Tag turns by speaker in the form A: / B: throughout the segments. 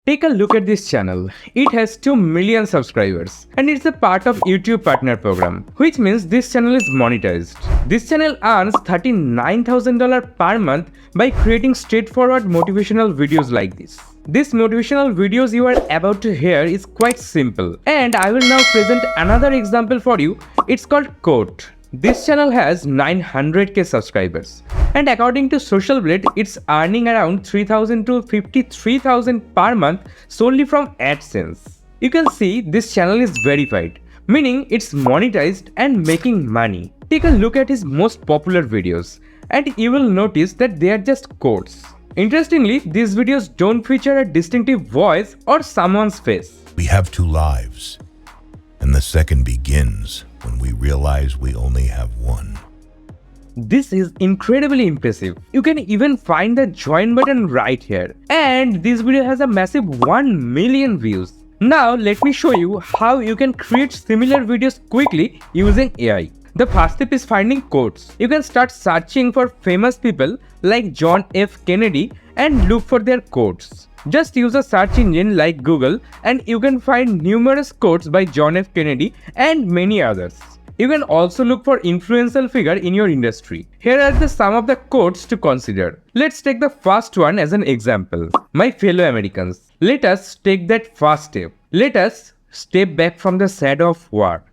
A: Take a look at this channel. It has 2 million subscribers and it's a part of YouTube Partner Program, which means this channel is monetized. This channel earns $39,000 per month by creating straightforward motivational videos like this. This motivational videos you are about to hear is quite simple, and I will now present another example for you. It's called Quote. This channel has 900k subscribers, and according to Social Blade, it's earning around 3,000 to 53,000 per month solely from AdSense. You can see this channel is verified, meaning it's monetized and making money. Take a look at his most popular videos, and you will notice that they are just quotes. Interestingly, these videos don't feature a distinctive voice or someone's face.
B: We have two lives, and the second begins when we realize we only have one.
A: This is incredibly impressive. You can even find the join button right here. And this video has a massive 1 million views. Now let me show you how you can create similar videos quickly using AI. The first step is finding quotes. You can start searching for famous people like John F. Kennedy and look for their quotes. Just use a search engine like Google and you can find numerous quotes by John F. Kennedy and many others. You can also look for influential figure in your industry. Here are some of the quotes to consider. Let's take the first one as an example. My fellow Americans, let us take that first step. Let us step back from the shadow of war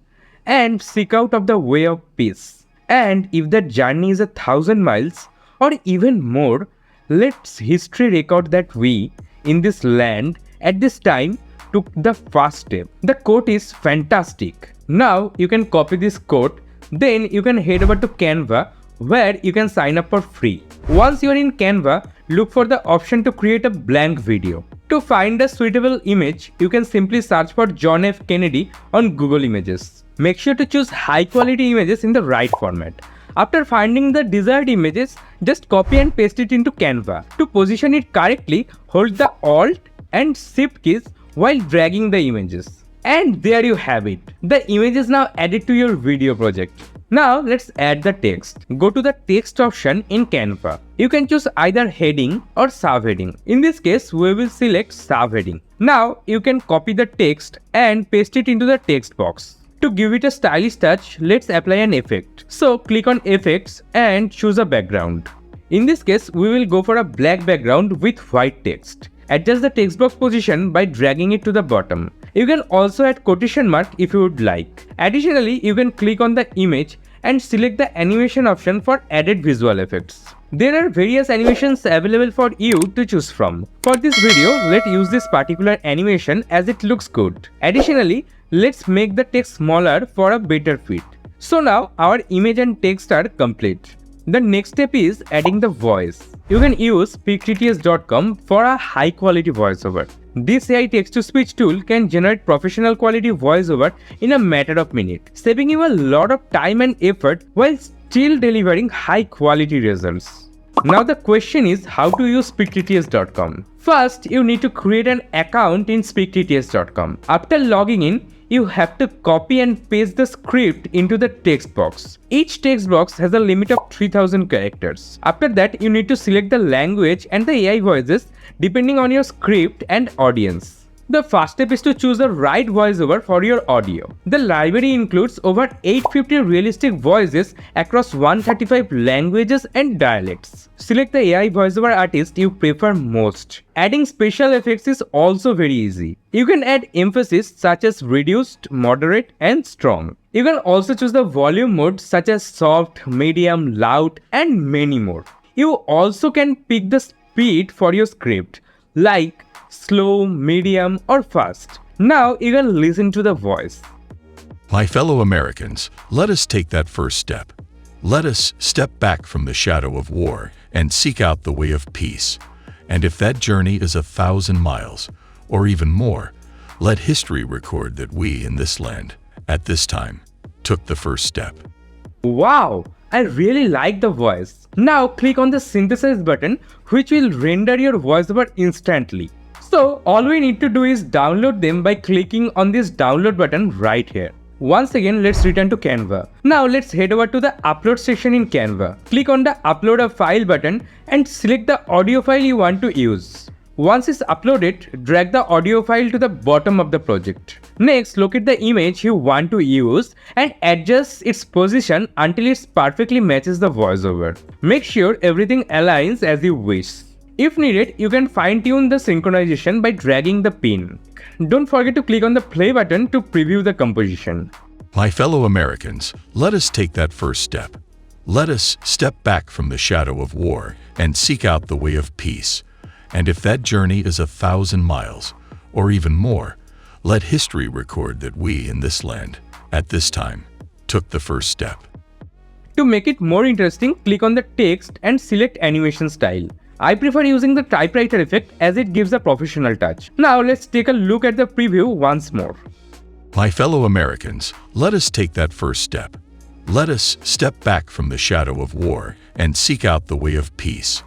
A: and seek out of the way of peace. And if that journey is 1,000 miles or even more, let's history record that we in this land at this time took the first step. The quote is fantastic. Now you can copy this quote, then you can head over to Canva where you can sign up for free. Once you are in Canva, look for the option to create a blank video. To find a suitable image, you can simply search for John F. Kennedy on Google Images. Make sure to choose high quality images in the right format. After finding the desired images, just copy and paste it into Canva. To position it correctly, hold the Alt and Shift keys while dragging the images. And there you have it. The image is now added to your video project. Now let's add the text. Go to the text option in Canva. You can choose either heading or subheading. In this case, we will select subheading. Now you can copy the text and paste it into the text box. To give it a stylish touch, let's apply an effect. So click on Effects and choose a background. In this case, we will go for a black background with white text. Adjust the text box position by dragging it to the bottom. You can also add quotation mark if you would like. Additionally, you can click on the image and select the animation option for added visual effects. There are various animations available for you to choose from. For this video, let's use this particular animation as it looks good. Additionally, let's make the text smaller for a better fit. So now our image and text are complete. The next step is adding the voice. You can use speaktts.com for a high quality voiceover. This AI text-to-speech tool can generate professional quality voiceover in a matter of minutes, saving you a lot of time and effort while still delivering high quality results. Now the question is how to use speaktts.com. First, you need to create an account in speaktts.com. After logging in, you have to copy and paste the script into the text box. Each text box has a limit of 3000 characters. After that, you need to select the language and the AI voices depending on your script and audience. The first step is to choose the right voiceover for your audio. The library includes over 850 realistic voices across 135 languages and dialects. Select the AI voiceover artist you prefer most. Adding special effects is also very easy. You can add emphasis such as reduced, moderate, and strong. You can also choose the volume mode such as soft, medium, loud, and many more. You also can pick the speed for your script, like slow, medium, or fast. Now you can listen to the voice.
C: My fellow Americans, let us take that first step. Let us step back from the shadow of war and seek out the way of peace. And if that journey is 1,000 miles, or even more, let history record that we in this land, at this time, took the first step.
A: Wow! I really like the voice. Now click on the synthesize button, which will render your voiceover instantly. So all we need to do is download them by clicking on this download button right here. Once again, let's return to Canva. Now let's head over to the upload section in Canva. Click on the upload a file button and select the audio file you want to use. Once it's uploaded, drag the audio file to the bottom of the project. Next, locate the image you want to use and adjust its position until it perfectly matches the voiceover. Make sure everything aligns as you wish. If needed, you can fine-tune the synchronization by dragging the pin. Don't forget to click on the play button to preview the composition.
C: My fellow Americans, let us take that first step. Let us step back from the shadow of war and seek out the way of peace. And if that journey is 1,000 miles, or even more, let history record that we in this land, at this time, took the first step.
A: To make it more interesting, click on the text and select animation style. I prefer using the typewriter effect as it gives a professional touch. Now let's take a look at the preview once more.
C: My fellow Americans, let us take that first step. Let us step back from the shadow of war and seek out the way of peace.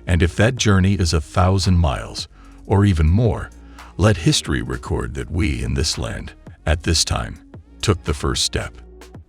C: And if that journey is 1,000 miles, or even more, let history record that we in this land, at this time, took the first step.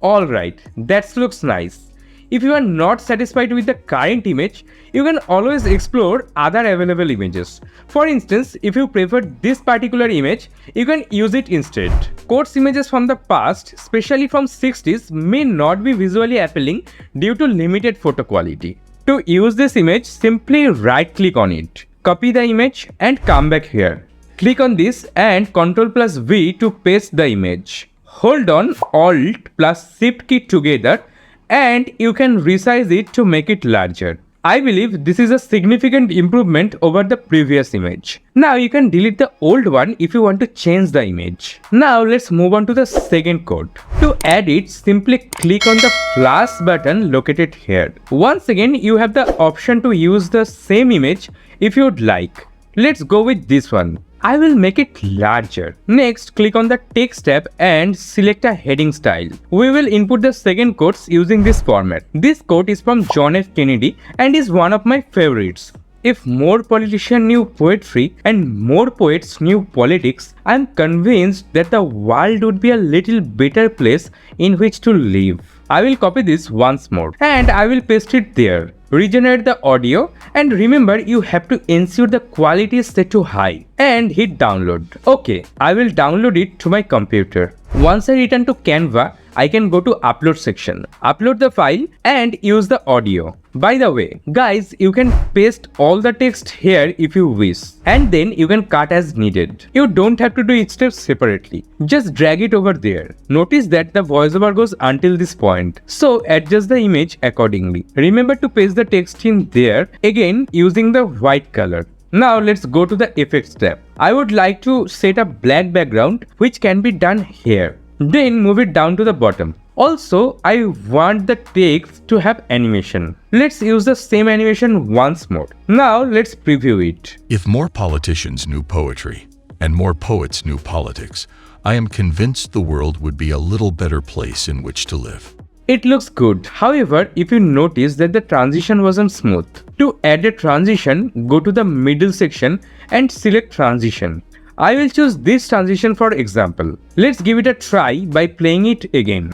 A: Alright, that looks nice. If you are not satisfied with the current image, you can always explore other available images. For instance, if you prefer this particular image, you can use it instead. Quotes images from the past, especially from 60s, may not be visually appealing due to limited photo quality. To use this image, simply right-click on it. Copy the image and come back here. Click on this and Ctrl+V to paste the image. Hold on Alt+Shift key together and you can resize it to make it larger. I believe this is a significant improvement over the previous image. Now you can delete the old one if you want to change the image. Now let's move on to the second code. To add it, simply click on the plus button located here. Once again, you have the option to use the same image if you'd like. Let's go with this one. I will make it larger. Next, click on the text tab and select a heading style. We will input the second quotes using this format. This quote is from John F. Kennedy and is one of my favorites. If more politicians knew poetry and more poets knew politics, I am convinced that the world would be a little better place in which to live. I will copy this once more and I will paste it there. Regenerate the audio and remember you have to ensure the quality is set to high and hit download. Okay, I will download it to my computer. Once I return to Canva, I can go to upload section, upload the file and use the audio. By the way, guys, you can paste all the text here if you wish and then you can cut as needed. You don't have to do each step separately. Just drag it over there. Notice that the voiceover goes until this point. So adjust the image accordingly. Remember to paste the text in there again using the white color. Now let's go to the effects tab. I would like to set a black background which can be done here. Then move it down to the bottom. Also, I want the text to have animation. Let's use the same animation once more. Now let's preview it.
C: If more politicians knew poetry and more poets knew politics, I am convinced the world would be a little better place in which to live.
A: It looks good. However, if you notice that the transition wasn't smooth. To add a transition, go to the middle section and select transition. I will choose this transition for example. Let's give it a try by playing it again.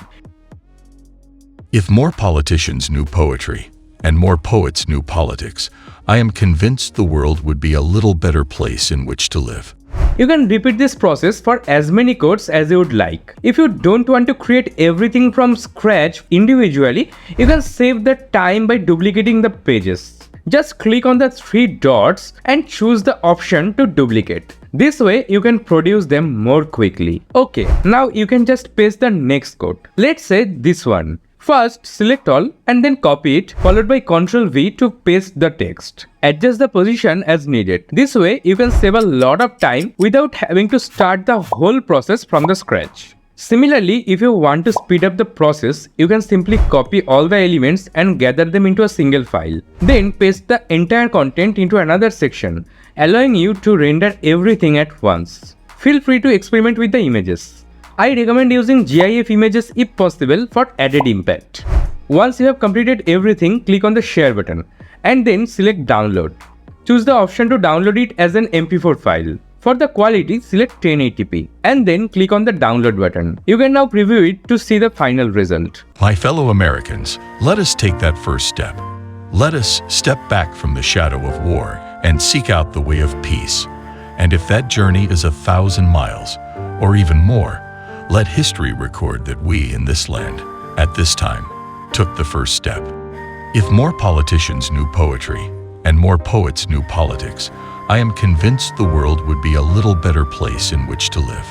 C: If more politicians knew poetry and more poets knew politics, I am convinced the world would be a little better place in which to live.
A: You can repeat this process for as many codes as you would like. If you don't want to create everything from scratch individually, you can save the time by duplicating the pages. Just click on the three dots and choose the option to duplicate. This way you can produce them more quickly. Okay, now you can just paste the next code. Let's say this one. First, select all and then copy it, followed by Ctrl+V to paste the text. Adjust the position as needed. This way, you can save a lot of time without having to start the whole process from the scratch. Similarly, if you want to speed up the process, you can simply copy all the elements and gather them into a single file. Then paste the entire content into another section, allowing you to render everything at once. Feel free to experiment with the images. I recommend using GIF images if possible for added impact. Once you have completed everything, click on the share button and then select download. Choose the option to download it as an MP4 file. For the quality, select 1080p and then click on the download button. You can now preview it to see the final result.
C: My fellow Americans, let us take that first step. Let us step back from the shadow of war and seek out the way of peace. And if that journey is 1,000 miles, or even more, let history record that we in this land, at this time, took the first step. If more politicians knew poetry, and more poets knew politics, I am convinced the world would be a little better place in which to live.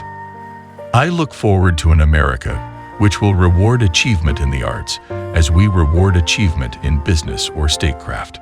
C: I look forward to an America which will reward achievement in the arts as we reward achievement in business or statecraft.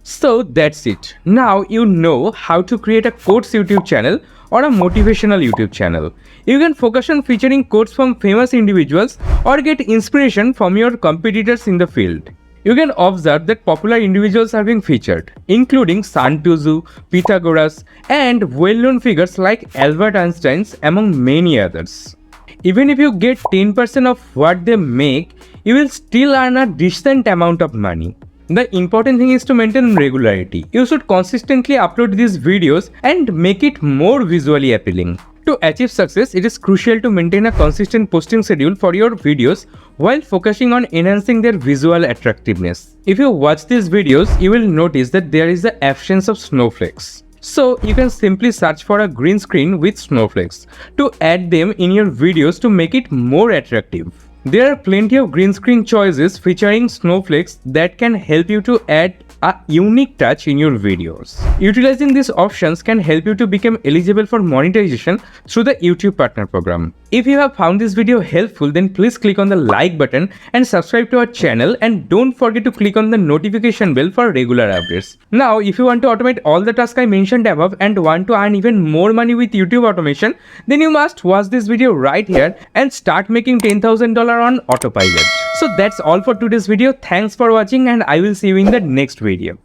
A: So that's it. Now you know how to create a quotes YouTube channel or a motivational YouTube channel. You can focus on featuring quotes from famous individuals or get inspiration from your competitors in the field. You can observe that popular individuals are being featured, including Santuzu, Pythagoras, and well-known figures like Albert Einstein, among many others. Even if you get 10% of what they make, you will still earn a decent amount of money. The important thing is to maintain regularity. You should consistently upload these videos and make it more visually appealing. To achieve success, it is crucial to maintain a consistent posting schedule for your videos while focusing on enhancing their visual attractiveness. If you watch these videos, you will notice that there is the absence of snowflakes. So you can simply search for a green screen with snowflakes to add them in your videos to make it more attractive. There are plenty of green screen choices featuring snowflakes that can help you to add a unique touch in your videos. Utilizing these options can help you to become eligible for monetization through the YouTube Partner Program. If you have found this video helpful, then please click on the like button and subscribe to our channel, and don't forget to click on the notification bell for regular updates. Now, if you want to automate all the tasks I mentioned above and want to earn even more money with YouTube automation, then you must watch this video right here and start making $10,000 on autopilot. So that's all for today's video. Thanks for watching, and I will see you in the next video.